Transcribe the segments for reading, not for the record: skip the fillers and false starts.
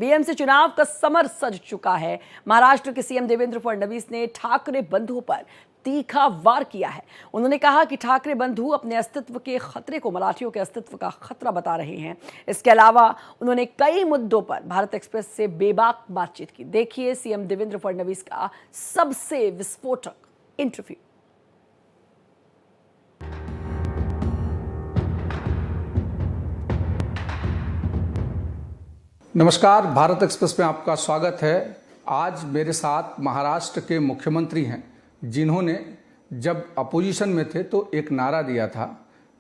BMC चुनाव का summer सज चुका है। महाराष्ट्र के सीएम देवेंद्र फडणवीस ने ठाकरे बंधु पर तीखा वार किया है। उन्होंने कहा कि ठाकरे बंधु अपने अस्तित्व के खतरे को मराठियों के अस्तित्व का खतरा बता रहे हैं। इसके अलावा उन्होंने कई मुद्दों पर भारत एक्सप्रेस से बेबाक बातचीत की। देखिए सीएम देवेंद्र फडणवीस का सबसे विस्फोटक इंटरव्यू। नमस्कार, भारत एक्सप्रेस में आपका स्वागत है। आज मेरे साथ महाराष्ट्र के मुख्यमंत्री हैं, जिन्होंने जब अपोजिशन में थे तो एक नारा दिया था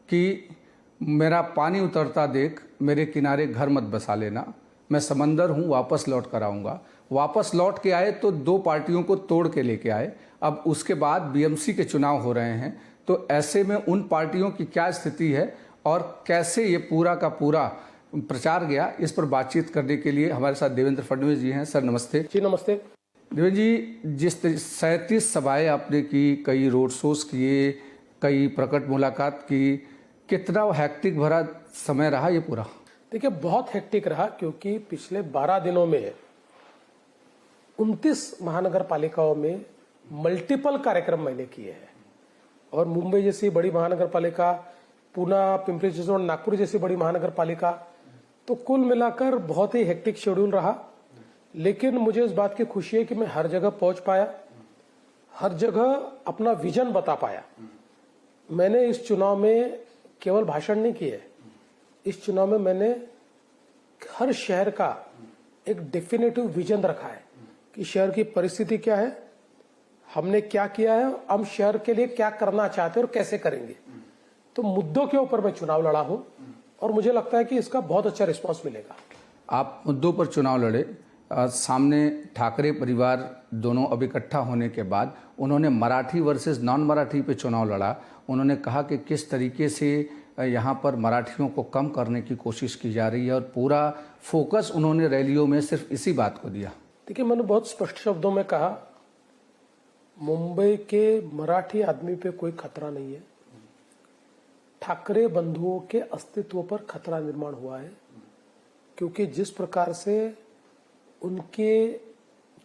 कि मेरा पानी उतरता देख मेरे किनारे घर मत बसा लेना, मैं समंदर हूँ वापस लौट कर आऊँगा। वापस लौट के आए तो दो पार्टियों को तोड़ के लेके आए। अब उसके बाद बीएमसी के चुनाव हो रहे हैं, तो ऐसे में उन पार्टियों की क्या स्थिति है और कैसे ये पूरा का पूरा प्रचार गया, इस पर बातचीत करने के लिए हमारे साथ देवेंद्र फडणवीस जी हैं। सर नमस्ते। जी नमस्ते। देवेंद्र जी, जिस 37 सभाएं आपने की, कई रोड शोज किए, कई प्रकट मुलाकात की, कितना हेक्टिक भरा समय रहा ये पूरा? देखिए, बहुत हेक्टिक रहा, क्योंकि पिछले 12 दिनों में 29 महानगर पालिकाओं में मल्टीपल कार्यक्रम मैंने किए हैं। और मुंबई जैसी बड़ी महानगर पालिका, पूना, पिंपरी चिंचवड, नागपुर जैसी बड़ी महानगर पालिका, तो कुल मिलाकर बहुत ही हेक्टिक शेड्यूल रहा। लेकिन मुझे इस बात की खुशी है कि मैं हर जगह पहुंच पाया, हर जगह अपना विजन बता पाया। मैंने इस चुनाव में केवल भाषण नहीं किए, इस चुनाव में मैंने हर शहर का एक डेफिनेटिव विजन रखा है कि शहर की परिस्थिति क्या है, हमने क्या किया है, हम शहर के लिए क्या करना चाहते हैं और कैसे करेंगे। तो मुद्दों के ऊपर मैं चुनाव लड़ा हूं और मुझे लगता है कि इसका बहुत अच्छा रिस्पांस मिलेगा। आप मुद्दों पर चुनाव लड़े। सामने ठाकरे परिवार दोनों अब इकट्ठा होने के बाद उन्होंने मराठी वर्सेस नॉन मराठी पे चुनाव लड़ा। उन्होंने कहा कि किस तरीके से यहाँ पर मराठियों को कम करने की कोशिश की जा रही है, और पूरा फोकस उन्होंने रैलियों में सिर्फ इसी बात को दिया। देखिए, मैंने बहुत स्पष्ट शब्दों में कहा, मुंबई के मराठी आदमी पे कोई खतरा नहीं है। ठाकरे बंधुओं के अस्तित्व पर खतरा निर्माण हुआ है, क्योंकि जिस प्रकार से उनके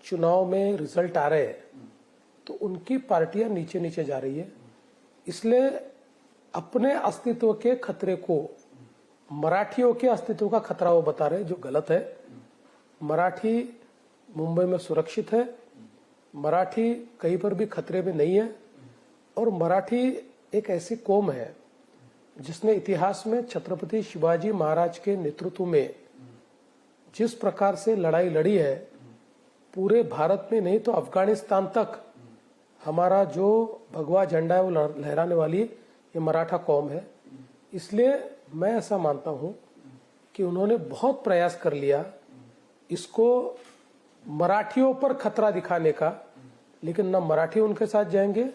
चुनाव में रिजल्ट आ रहे हैं तो उनकी पार्टियां नीचे नीचे जा रही है। इसलिए अपने अस्तित्व के खतरे को मराठियों के अस्तित्व का खतरा वो बता रहे हैं, जो गलत है। मराठी मुंबई में सुरक्षित है, मराठी कहीं पर भी खतरे में नहीं है। और मराठी एक ऐसी कौम है जिसने इतिहास में छत्रपति शिवाजी महाराज के नेतृत्व में जिस प्रकार से लड़ाई लड़ी है, पूरे भारत में नहीं तो अफगानिस्तान तक हमारा जो भगवा झंडा है वो लहराने वाली ये मराठा कौम है। इसलिए मैं ऐसा मानता हूं कि उन्होंने बहुत प्रयास कर लिया इसको मराठियों पर खतरा दिखाने का, लेकिन न मराठी उनके साथ जाएंगे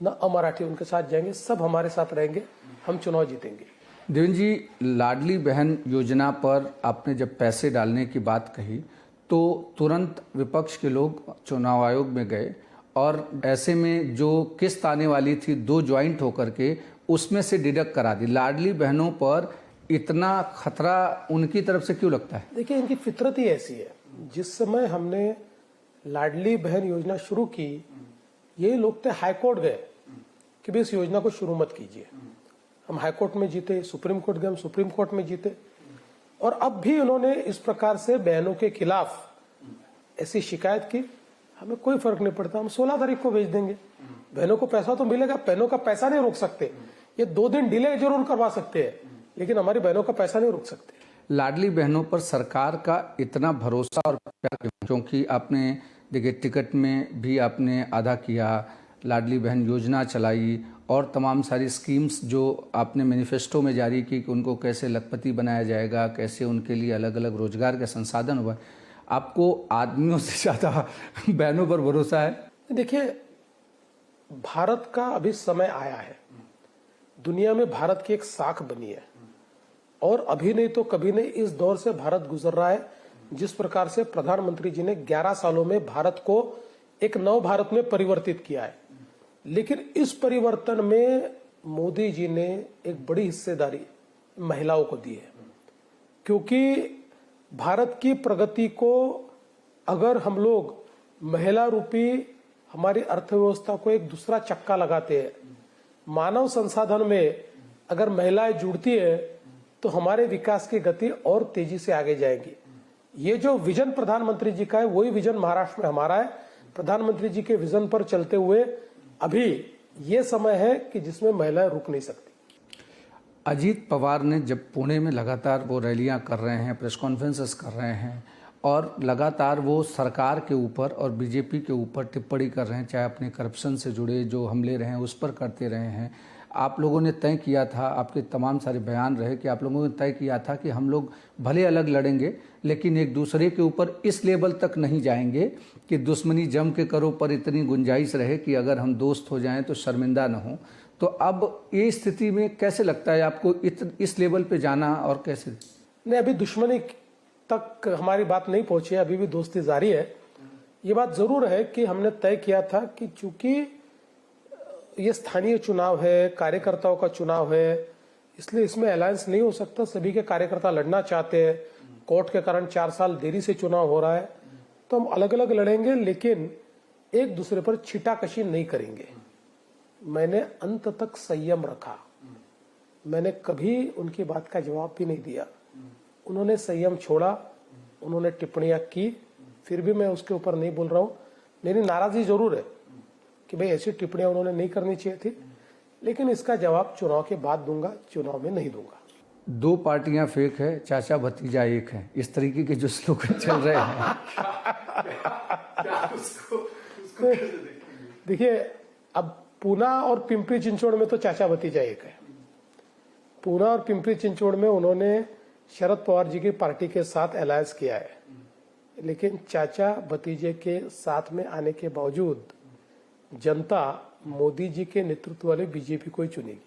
न अमराठी उनके साथ जाएंगे, सब हमारे साथ रहेंगे, हम चुनाव जीतेंगे। देवेंद्र जी, लाडली बहन योजना पर आपने जब पैसे डालने की बात कही तो तुरंत विपक्ष के लोग चुनाव आयोग में गए, और ऐसे में जो किस्त आने वाली थी 2 ज्वाइंट होकर के उसमें से डिडक्ट करा दी। लाडली बहनों पर इतना खतरा उनकी तरफ से क्यों लगता है? देखिए, इनकी फितरत ही ऐसी है। जिस समय हमने लाडली बहन योजना शुरू की, ये लोग थे हाईकोर्ट गए कि भी इस योजना को शुरू मत कीजिए। हम हाईकोर्ट में जीते, सुप्रीम कोर्ट गए, हम सुप्रीम कोर्ट में जीते, और अब भी उन्होंने इस प्रकार से बहनों के खिलाफ ऐसी शिकायत की। हमें कोई फर्क नहीं पड़ता, हम 16 तारीख को भेज देंगे। बहनों को पैसा तो मिलेगा, बहनों का पैसा नहीं रोक सकते। ये 2 दिन डिले जरूर करवा सकते हैं, लेकिन हमारी बहनों का पैसा नहीं रोक सकते। लाडली बहनों पर सरकार का इतना भरोसा और प्यार क्यों? क्योंकि आपने देखिए टिकट में भी आपने आधा किया, लाडली बहन योजना चलाई, और तमाम सारी स्कीम्स जो आपने मैनिफेस्टो में जारी की कि उनको कैसे लखपति बनाया जाएगा, कैसे उनके लिए अलग अलग रोजगार के संसाधन हुआ। आपको आदमियों से ज़्यादा बहनों पर भरोसा है? देखिए, भारत का अभी समय आया है, दुनिया में भारत की एक साख बनी है, और अभी नहीं तो कभी नहीं इस दौर से भारत गुजर रहा है। जिस प्रकार से प्रधानमंत्री जी ने 11 सालों में भारत को एक नव भारत में परिवर्तित किया है, लेकिन इस परिवर्तन में मोदी जी ने एक बड़ी हिस्सेदारी महिलाओं को दी है, क्योंकि भारत की प्रगति को अगर हम लोग महिला रूपी हमारी अर्थव्यवस्था को एक दूसरा चक्का लगाते हैं, मानव संसाधन में अगर महिलाएं जुड़ती है तो हमारे विकास की गति और तेजी से आगे जाएगी। ये जो विजन प्रधानमंत्री जी का है वही विजन महाराष्ट्र में हमारा है। प्रधानमंत्री जी के विजन पर चलते हुए अभी ये समय है कि जिसमें महिलाएं रुक नहीं सकती। अजीत पवार ने जब पुणे में लगातार वो रैलियां कर रहे हैं, प्रेस कॉन्फ्रेंसेस कर रहे हैं और लगातार वो सरकार के ऊपर और बीजेपी के ऊपर टिप्पणी कर रहे हैं, चाहे अपने करप्शन से जुड़े जो हमले रहे हैं उस पर करते रहे हैं। आप लोगों ने तय किया था, आपके तमाम सारे बयान रहे कि आप लोगों ने तय किया था कि हम लोग भले अलग लड़ेंगे लेकिन एक दूसरे के ऊपर इस लेवल तक नहीं जाएंगे कि दुश्मनी जम के करो, पर इतनी गुंजाइश रहे कि अगर हम दोस्त हो जाएं तो शर्मिंदा न हो। तो अब ये स्थिति में कैसे लगता है आपको इस लेवल पे जाना और कैसे? नहीं, अभी दुश्मनी तक हमारी बात नहीं पहुंची है, अभी भी दोस्ती जारी है। ये बात जरूर है कि हमने तय किया था कि चूंकि ये स्थानीय चुनाव है, कार्यकर्ताओं का चुनाव है, इसलिए इसमें अलायंस नहीं हो सकता। सभी के कार्यकर्ता लड़ना चाहते हैं, कोर्ट के कारण 4 साल देरी से चुनाव हो रहा है, तो हम अलग अलग लड़ेंगे लेकिन एक दूसरे पर छीटाकशी नहीं करेंगे। मैंने अंत तक संयम रखा, मैंने कभी उनकी बात का जवाब भी नहीं दिया। उन्होंने संयम छोड़ा, उन्होंने टिप्पणियां की, फिर भी मैं उसके ऊपर नहीं बोल रहा हूं। मेरी नाराजगी जरूर है कि भाई ऐसी टिप्पणियां उन्होंने नहीं करनी चाहिए थी, लेकिन इसका जवाब चुनाव के बाद दूंगा, चुनाव में नहीं दूंगा। 2 पार्टियां फेक है, चाचा भतीजा एक है, इस तरीके के जो स्लोगन चल रहे हैं देखिए, अब पूना और पिंपरी चिंचवड़ में तो चाचा भतीजा एक है। पूना और पिंपरी चिंचवड़ में उन्होंने शरद पवार जी की पार्टी के साथ अलायंस किया है, लेकिन चाचा भतीजे के साथ में आने के बावजूद जनता मोदी जी के नेतृत्व वाले बीजेपी को ही चुनेगी।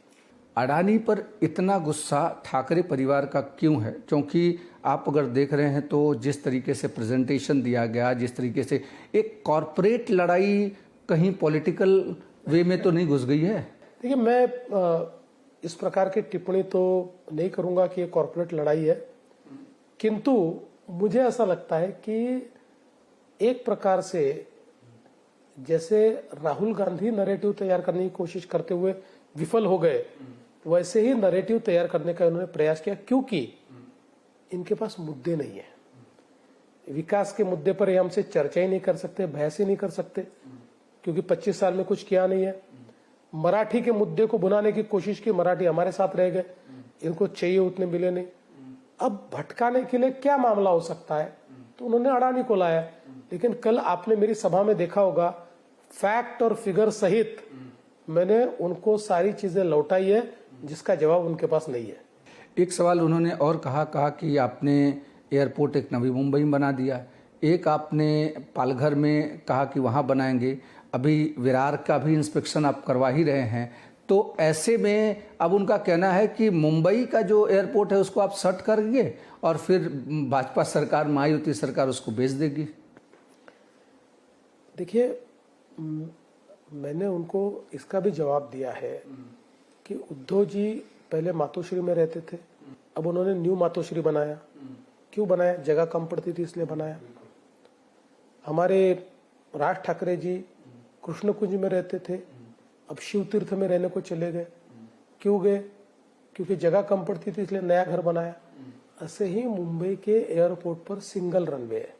अडानी पर इतना गुस्सा ठाकरे परिवार का क्यों है? क्योंकि आप अगर देख रहे हैं तो जिस तरीके से प्रेजेंटेशन दिया गया, जिस तरीके से एक कॉरपोरेट लड़ाई कहीं पॉलिटिकल वे में तो नहीं घुस गई है? देखिए, मैं इस प्रकार की टिप्पणी तो नहीं करूंगा कि ये कॉरपोरेट लड़ाई है, किंतु मुझे ऐसा लगता है कि एक प्रकार से जैसे राहुल गांधी नैरेटिव तैयार करने की कोशिश करते हुए विफल हो गए, वैसे ही नैरेटिव तैयार करने का उन्होंने प्रयास किया, क्योंकि इनके पास मुद्दे नहीं है। विकास के मुद्दे पर ये हमसे चर्चा ही नहीं कर सकते, बहस ही नहीं कर सकते, क्योंकि 25 साल में कुछ किया नहीं है। मराठी के मुद्दे को भुनाने की कोशिश की, मराठी हमारे साथ रह गए, इनको चाहिए उतने मिले नहीं। अब भटकाने के लिए क्या मामला हो सकता है, तो उन्होंने अडानी को लाया। लेकिन कल आपने मेरी सभा में देखा होगा, फैक्ट और फिगर सहित मैंने उनको सारी चीजें लौटाई है जिसका जवाब उनके पास नहीं है। एक सवाल उन्होंने और कहा कि आपने एयरपोर्ट एक नवी मुंबई में बना दिया, एक आपने पालघर में कहा कि वहाँ बनाएंगे, अभी विरार का भी इंस्पेक्शन आप करवा ही रहे हैं। तो ऐसे में अब उनका कहना है कि मुंबई का जो एयरपोर्ट है उसको आप शट करेंगे और फिर भाजपा सरकार, महायुति सरकार उसको बेच देगी। देखिए, मैंने उनको इसका भी जवाब दिया है कि उद्धव जी पहले मातोश्री में रहते थे, अब उन्होंने न्यू मातोश्री बनाया। क्यों बनाया? जगह कम पड़ती थी इसलिए बनाया। हमारे राज ठाकरे जी कृष्ण कुंज में रहते थे, अब शिव तीर्थ में रहने को चले गए। क्यों गए? क्योंकि जगह कम पड़ती थी इसलिए नया घर बनाया। ऐसे ही मुंबई के एयरपोर्ट पर सिंगल रनवे है।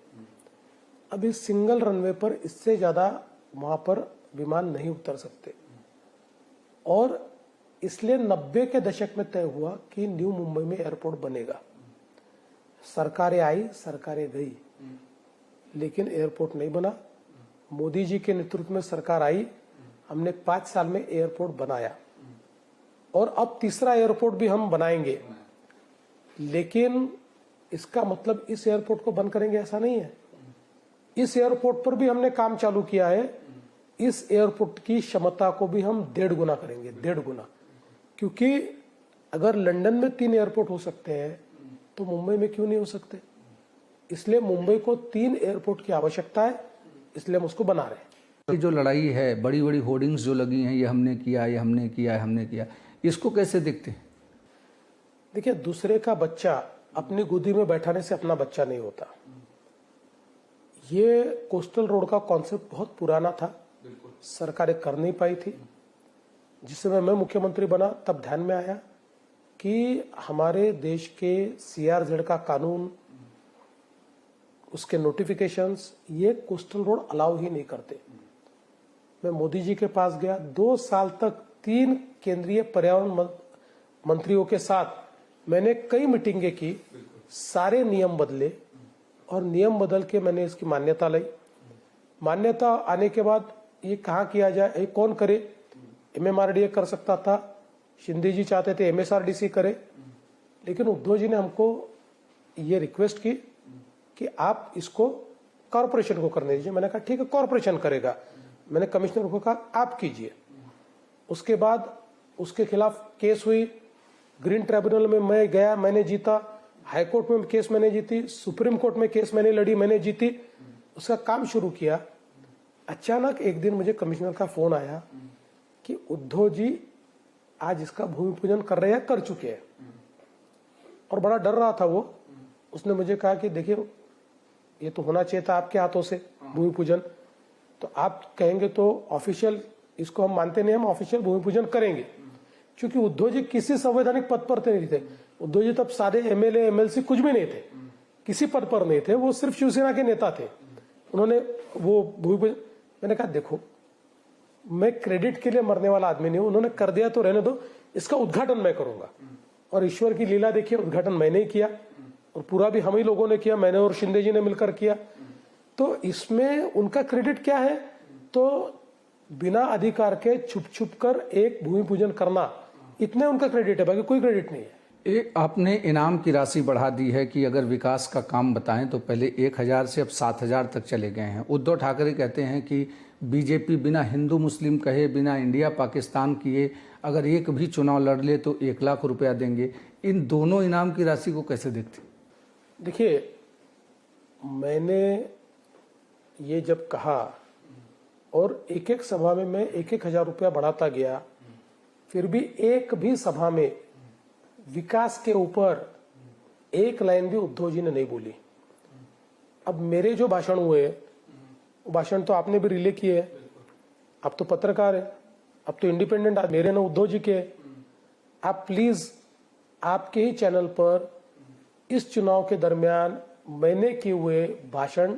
अब इस सिंगल रनवे पर इससे ज्यादा वहां पर विमान नहीं उतर सकते, और इसलिए 90 के दशक में तय हुआ कि न्यू मुंबई में एयरपोर्ट बनेगा। सरकारें आई, सरकारें गई, लेकिन एयरपोर्ट नहीं बना। मोदी जी के नेतृत्व में सरकार आई, हमने 5 साल में एयरपोर्ट बनाया, और अब तीसरा एयरपोर्ट भी हम बनाएंगे। लेकिन इसका मतलब इस एयरपोर्ट को बंद करेंगे ऐसा नहीं है। इस एयरपोर्ट पर भी हमने काम चालू किया है। इस एयरपोर्ट की क्षमता को भी हम 1.5 गुना करेंगे, 1.5 गुना। क्योंकि अगर लंदन में 3 एयरपोर्ट हो सकते हैं तो मुंबई में क्यों नहीं हो सकते? इसलिए मुंबई को 3 एयरपोर्ट की आवश्यकता है, इसलिए हम उसको बना रहे हैं। जो लड़ाई है, बड़ी बड़ी होर्डिंग्स जो लगी हैं, ये हमने किया, ये हमने किया, हमने किया, इसको कैसे देखते हैं? देखिए, दूसरे का बच्चा अपनी गोदी में बैठाने से अपना बच्चा नहीं होता। ये कोस्टल रोड का कॉन्सेप्ट बहुत पुराना था, सरकारें कर नहीं पाई थी। जिस समय मैं मुख्यमंत्री बना तब ध्यान में आया कि हमारे देश के CRZ का कानून, उसके नोटिफिकेशंस, ये कोस्टल रोड अलाउ ही नहीं करते। मैं मोदी जी के पास गया, 2 साल तक 3 केंद्रीय पर्यावरण मंत्रियों के साथ मैंने कई मीटिंगें की, सारे नियम बदले और नियम बदल के मैंने इसकी मान्यता लाई। मान्यता आने के बाद ये कहाँ किया जाए, ये कौन करे? MMRDA कर सकता था, शिंदे जी चाहते थे MSRDC करे, लेकिन उद्धव जी ने हमको ये रिक्वेस्ट की कि आप इसको कॉरपोरेशन को करने दीजिए। मैंने कहा ठीक है, कॉरपोरेशन करेगा। मैंने कमिश्नर को कहा आप कीजिए। उसके बाद उसके खिलाफ केस हुई, ग्रीन ट्रिब्यूनल में मैं गया, मैंने जीता, हाई कोर्ट में केस मैंने जीती, सुप्रीम कोर्ट में केस मैंने लड़ी, मैंने जीती, उसका काम शुरू किया। अचानक एक दिन मुझे कमिश्नर का फोन आया कि उद्धव जी आज इसका भूमि पूजन कर रहे हैं, कर चुके हैं, और बड़ा डर रहा था वो। उसने मुझे कहा कि देखिए ये तो होना चाहिए था आपके हाथों से भूमि पूजन, तो आप कहेंगे तो ऑफिशियल, इसको हम मानते नहीं, हम ऑफिशियल भूमि पूजन करेंगे। क्योंकि उद्धव जी किसी संवैधानिक पद पर नहीं थे। उद्धव जी तब सारे MLA MLC कुछ भी नहीं थे, किसी पद पर नहीं थे, वो सिर्फ शिवसेना के नेता थे। उन्होंने वो भूमि पूजन, मैंने कहा देखो मैं क्रेडिट के लिए मरने वाला आदमी नहीं हूं, उन्होंने कर दिया तो रहने दो, इसका उद्घाटन मैं करूंगा। और ईश्वर की लीला देखिए, उद्घाटन मैंने ही किया और पूरा भी हम ही लोगों ने किया, मैंने और शिंदे जी ने मिलकर किया। तो इसमें उनका क्रेडिट क्या है? तो बिना अधिकार के छुप छुप कर एक भूमि पूजन करना, इतने उनका क्रेडिट है, बाकी कोई क्रेडिट नहीं है। आपने इनाम की राशि बढ़ा दी है कि अगर विकास का काम बताएं तो पहले 1000 से अब 7000 तक चले गए हैं। उद्धव ठाकरे कहते हैं कि बीजेपी बिना हिंदू मुस्लिम कहे, बिना इंडिया पाकिस्तान किए अगर एक भी चुनाव लड़ ले तो 1 लाख रुपया देंगे। इन दोनों इनाम की राशि को कैसे देखते? देखिए, मैंने ये जब कहा और एक एक सभा में मैं 1,000 रुपया बढ़ाता गया, फिर भी एक भी सभा में विकास के ऊपर एक लाइन भी उद्धव जी ने नहीं बोली। अब मेरे जो भाषण हुए, भाषण तो आपने भी रिले किए, अब तो पत्रकार है, अब तो इंडिपेंडेंट मेरे ना उद्धव जी के। आप प्लीज आपके ही चैनल पर इस चुनाव के दरमियान मैंने किए हुए भाषण,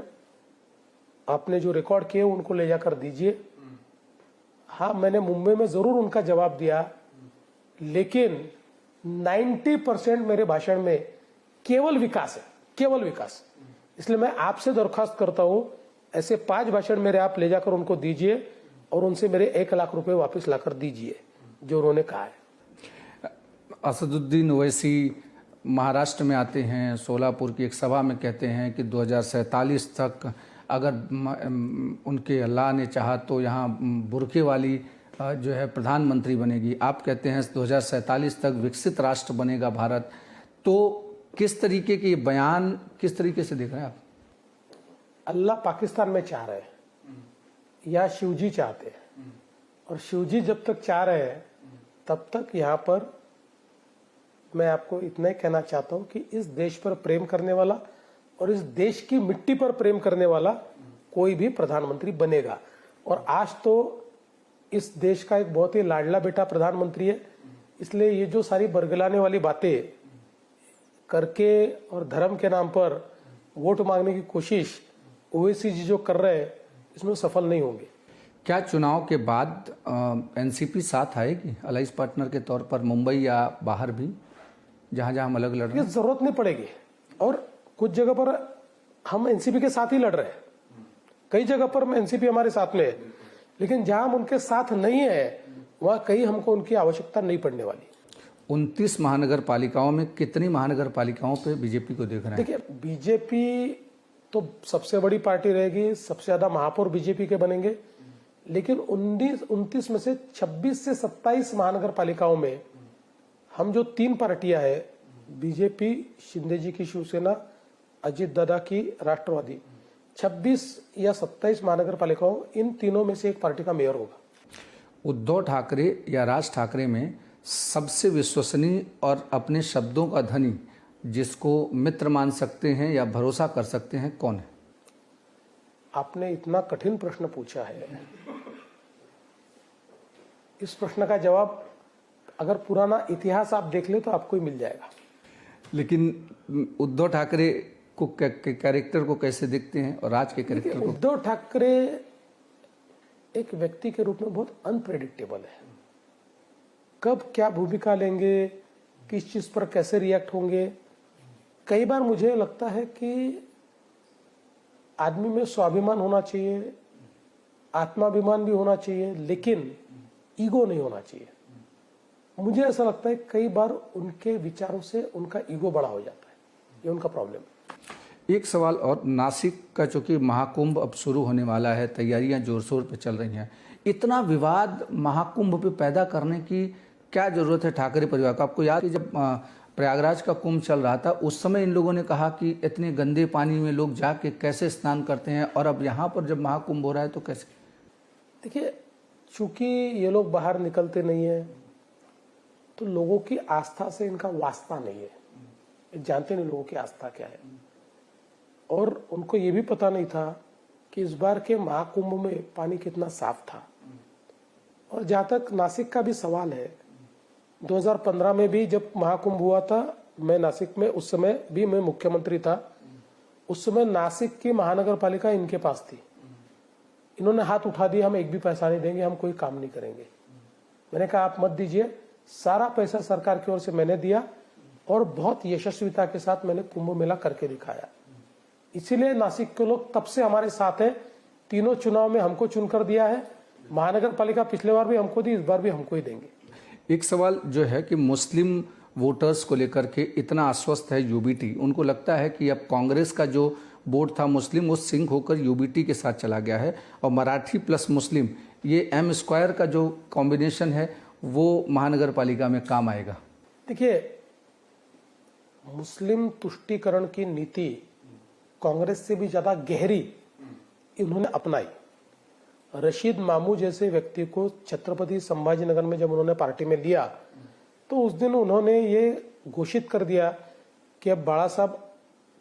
आपने जो रिकॉर्ड किए उनको ले जाकर दीजिए। हाँ, मैंने मुंबई में जरूर उनका जवाब दिया, लेकिन 90% मेरे भाषण में केवल विकास है, केवल विकास। इसलिए मैं आपसे दरख्वास्त करता हूं, ऐसे 5 भाषण मेरे आप ले जाकर उनको दीजिए और उनसे मेरे 1 लाख रुपए वापस लाकर दीजिए जो उन्होंने कहा है। असदुद्दीन ओवैसी महाराष्ट्र में आते हैं, सोलापुर की एक सभा में कहते हैं कि 2047 तक अगर उनके अल्लाह ने चाहा तो यहाँ बुरके वाली जो है प्रधानमंत्री बनेगी। आप कहते हैं 2047 तक विकसित राष्ट्र बनेगा भारत। तो किस तरीके के बयान, किस तरीके से देख रहे हैं आप? अल्लाह पाकिस्तान में चाह रहे हैं या शिवजी चाहते हैं, और शिवजी जब तक चाह रहे हैं तब तक यहाँ पर मैं आपको इतना ही कहना चाहता हूं कि इस देश पर प्रेम करने वाला और इस देश की मिट्टी पर प्रेम करने वाला कोई भी प्रधानमंत्री बनेगा। और आज तो इस देश का एक बहुत ही लाडला बेटा प्रधानमंत्री है, इसलिए ये जो सारी बरगलाने वाली बातें करके और धर्म के नाम पर वोट मांगने की कोशिश ओवैसी जी जो कर रहे हैं, इसमें सफल नहीं होंगे। क्या चुनाव के बाद एनसीपी साथ आएगी अलाइंस पार्टनर के तौर पर, मुंबई या बाहर भी, जहां जहां हम अलग लड़ रहे हैं? जरूरत नहीं पड़ेगी, और कुछ जगह पर हम एनसीपी के साथ ही लड़ रहे हैं, कई जगह पर एनसीपी हमारे साथ में है, लेकिन जहां हम उनके साथ नहीं है वहां कहीं हमको उनकी आवश्यकता नहीं पड़ने वाली। 29 महानगर पालिकाओं में कितनी महानगर पालिकाओं पे बीजेपी को देख रहे हैं? देखिए, बीजेपी तो सबसे बड़ी पार्टी रहेगी, सबसे ज्यादा महापौर बीजेपी के बनेंगे, लेकिन 29 में से 26 से 27 महानगर पालिकाओं में हम जो 3 पार्टियां हैं, बीजेपी, शिंदे जी की शिवसेना, अजित दादा की राष्ट्रवादी, 26 या 27 महानगर पालिकाओं, इन तीनों में से एक पार्टी का मेयर होगा। उद्धव ठाकरे या राज ठाकरे में सबसे विश्वसनीय और अपने शब्दों का धनी जिसको मित्र मान सकते हैं या भरोसा कर सकते हैं, कौन है? आपने इतना कठिन प्रश्न पूछा है। इस प्रश्न का जवाब अगर पुराना इतिहास आप देख ले तो आपको ही मिल जाएगा। लेकिन उद्धव ठाकरे को कैरेक्टर को कैसे देखते हैं और आज के कैरेक्टर को? उद्धव ठाकरे एक व्यक्ति के रूप में बहुत अनप्रेडिक्टेबल है। कब क्या भूमिका लेंगे, किस चीज पर कैसे रिएक्ट होंगे। कई बार मुझे लगता है कि आदमी में स्वाभिमान होना चाहिए, आत्माभिमान भी होना चाहिए, लेकिन ईगो नहीं होना चाहिए। मुझे ऐसा लगता है कई बार उनके विचारों से उनका ईगो बड़ा हो जाता है, ये उनका प्रॉब्लम है। एक सवाल और, नासिक का चूंकि महाकुंभ अब शुरू होने वाला है, तैयारियां जोर शोर पे चल रही हैं, इतना विवाद महाकुंभ पे पैदा करने की क्या जरूरत है ठाकरे परिवार को? आपको याद है जब प्रयागराज का कुंभ चल रहा था, उस समय इन लोगों ने कहा कि इतने गंदे पानी में लोग जाके कैसे स्नान करते हैं, और अब यहाँ पर जब महाकुंभ हो रहा है तो कैसे? देखिए, चूंकि ये लोग बाहर निकलते नहीं है तो लोगों की आस्था से इनका वास्ता नहीं है। जानते नहीं लोगों की आस्था क्या है, और उनको ये भी पता नहीं था कि इस बार के महाकुंभ में पानी कितना साफ था। और जहां तक नासिक का भी सवाल है, 2015 में भी जब महाकुंभ हुआ था, मैं नासिक में, उस समय भी मैं मुख्यमंत्री था। उस समय नासिक की महानगर पालिका इनके पास थी। इन्होंने हाथ उठा दिया, हम एक भी पैसा नहीं देंगे, हम कोई काम नहीं करेंगे। मैंने कहा आप मत दीजिए, सारा पैसा सरकार की ओर से मैंने दिया और बहुत यशस्विता के साथ मैंने कुंभ मेला करके दिखाया। इसीलिए नासिक के लोग तब से हमारे साथ हैं। तीनों चुनाव में हमको चुनकर दिया है। महानगर पालिका पिछले बार भी हमको दी, इस बार भी हमको ही देंगे। एक सवाल जो है कि मुस्लिम वोटर्स को लेकर के इतना आश्वस्त है यूबीटी, उनको लगता है कि अब कांग्रेस का जो वोट था मुस्लिम, वो सिंक होकर यूबीटी के साथ चला गया है, और मराठी प्लस मुस्लिम, ये M² का जो कॉम्बिनेशन है वो महानगर पालिका में काम आएगा। देखिए, मुस्लिम तुष्टीकरण की नीति कांग्रेस से भी ज्यादा गहरी इन्होंने अपनाई। रशीद मामू जैसे व्यक्ति को छत्रपति संभाजीनगर में जब उन्होंने पार्टी में लिया तो उस दिन उन्होंने ये घोषित कर दिया कि अब बाला साहब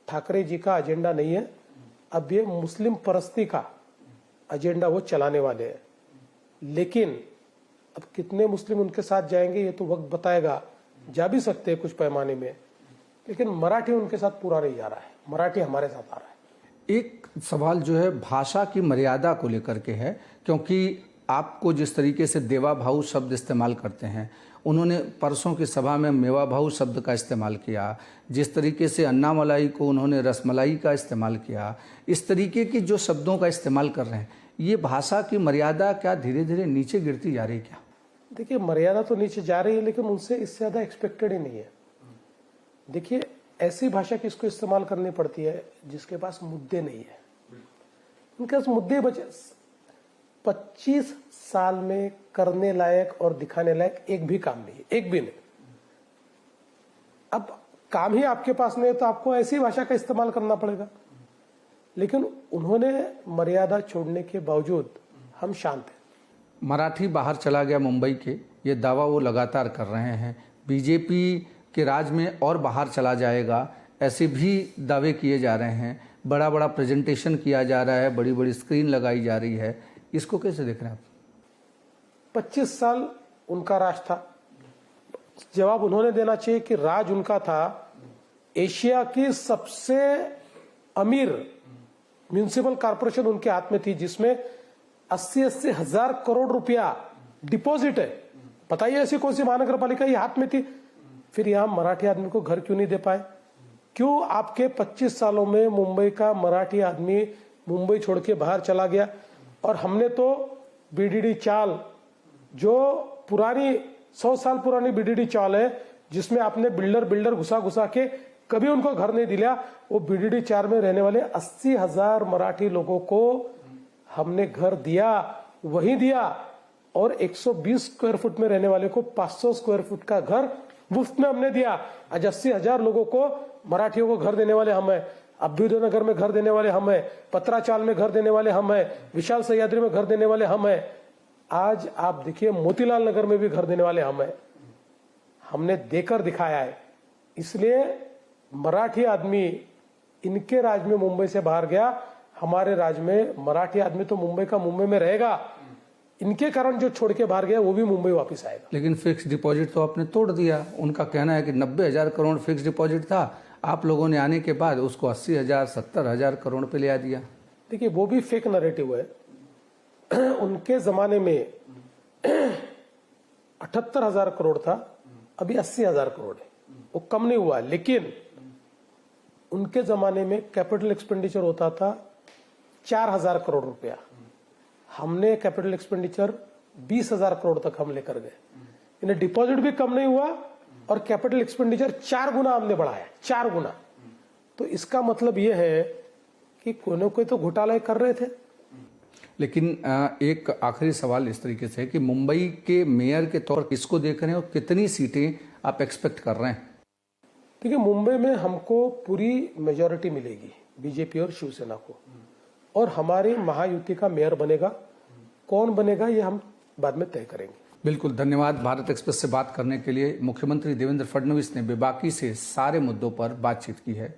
ठाकरे जी का एजेंडा नहीं है, अब ये मुस्लिम परस्ती का एजेंडा वो चलाने वाले हैं। लेकिन अब कितने मुस्लिम उनके साथ जाएंगे ये तो वक्त बताएगा। जा भी सकते हैं कुछ पैमाने में, लेकिन मराठी उनके साथ पूरा नहीं जा रहा है, मराठी हमारे साथ आ रहा है। एक सवाल जो है भाषा की मर्यादा को लेकर के है, क्योंकि आपको जिस तरीके से देवा भाऊ शब्द इस्तेमाल करते हैं, उन्होंने परसों की सभा में मेवा भाऊ शब्द का इस्तेमाल किया, जिस तरीके से अन्ना मलाई को उन्होंने रसमलाई का इस्तेमाल किया, इस तरीके की जो शब्दों का इस्तेमाल कर रहे हैं, ये भाषा की मर्यादा क्या धीरे धीरे नीचे गिरती जा रही है क्या? देखिए, मर्यादा तो नीचे जा रही है, लेकिन उनसे इससे ज्यादा एक्सपेक्टेड ही नहीं है। देखिए, ऐसी भाषा किसको इस्तेमाल करनी पड़ती है जिसके पास मुद्दे नहीं है। उनके पास मुद्दे बचे, 25 साल में करने लायक और दिखाने लायक एक भी काम नहीं है, एक भी नहीं। अब काम ही आपके पास नहीं है तो आपको ऐसी भाषा का इस्तेमाल करना पड़ेगा। लेकिन उन्होंने मर्यादा छोड़ने के बावजूद हम शांत हैं। मराठी बाहर चला गया मुंबई के, ये दावा वो लगातार कर रहे हैं। बीजेपी के राज में और बाहर चला जाएगा, ऐसे भी दावे किए जा रहे हैं। बड़ा बड़ा प्रेजेंटेशन किया जा रहा है, बड़ी बड़ी स्क्रीन लगाई जा रही है, इसको कैसे देख रहे हैं आप? 25 साल उनका राज था। जवाब उन्होंने देना चाहिए कि राज उनका था। एशिया की सबसे अमीर म्यूनिसिपल कॉर्पोरेशन उनके हाथ में थी, जिसमें 80-80 हजार करोड़ रुपया डिपॉजिट है। बताइए ऐसी कौन सी महानगर पालिका ये हाथ में थी? फिर यहां मराठी आदमी को घर क्यों नहीं दे पाए? क्यों आपके 25 सालों में मुंबई का मराठी आदमी मुंबई छोड़ के बाहर चला गया? और हमने तो बीडीडी चाल, जो पुरानी 100 साल पुरानी बीडीडी चाल है, जिसमें आपने बिल्डर घुसा घुसा के कभी उनको घर नहीं दिया, वो बीडीडी 4 में रहने वाले 80,000 मराठी लोगों को हमने घर दिया, वही दिया। और 120 स्क्वायर फुट में रहने वाले को 500 स्क्वायर फुट का घर मुफ्त में हमने दिया। आज 80,000 लोगों को, मराठियों को घर देने वाले हम हैं। अभ्युदय नगर में घर देने वाले हम हैं, पत्राचाल में घर देने वाले हम हैं, विशाल सह्याद्री में घर देने वाले हम हैं। आज आप देखिए मोतीलाल नगर में भी घर देने वाले हम हैं। हमने देकर दिखाया है। इसलिए मराठी आदमी इनके राज्य में मुंबई से बाहर गया, हमारे राज्य में मराठी आदमी तो मुंबई का मुंबई में रहेगा, इनके कारण जो छोड़ के बाहर गया वो भी मुंबई वापस आएगा। लेकिन फिक्स डिपॉजिट तो आपने तोड़ दिया। उनका कहना है कि 90,000 करोड़ फिक्स डिपॉजिट था, आप लोगों ने आने के बाद उसको 80,000 70,000 करोड़ पे ले आ दिया। देखिए वो भी फेक नैरेटिव है। उनके जमाने में 78,000 करोड़ था, अभी 80,000 करोड़ है, वो कम नहीं हुआ। लेकिन उनके जमाने में कैपिटल एक्सपेंडिचर होता था 4,000 करोड़ रुपया, हमने कैपिटल एक्सपेंडिचर 20,000 करोड़ तक हम लेकर गए। इन्हें डिपॉजिट भी कम नहीं हुआ और कैपिटल एक्सपेंडिचर 4 गुना हमने बढ़ाया, 4 गुना। तो इसका मतलब यह है कि कोई ना कोई तो घोटाला कर रहे थे। लेकिन एक आखिरी सवाल इस तरीके से है कि मुंबई के मेयर के तौर पर किसको देख रहे हैं और कितनी सीटें आप एक्सपेक्ट कर रहे हैं? देखिए मुंबई में हमको पूरी मेजॉरिटी मिलेगी बीजेपी और शिवसेना को, और हमारी महायुति का मेयर बनेगा। कौन बनेगा ये हम बाद में तय करेंगे। बिल्कुल, धन्यवाद। भारत एक्सप्रेस से बात करने के लिए मुख्यमंत्री देवेंद्र फडणवीस ने बेबाकी से सारे मुद्दों पर बातचीत की है।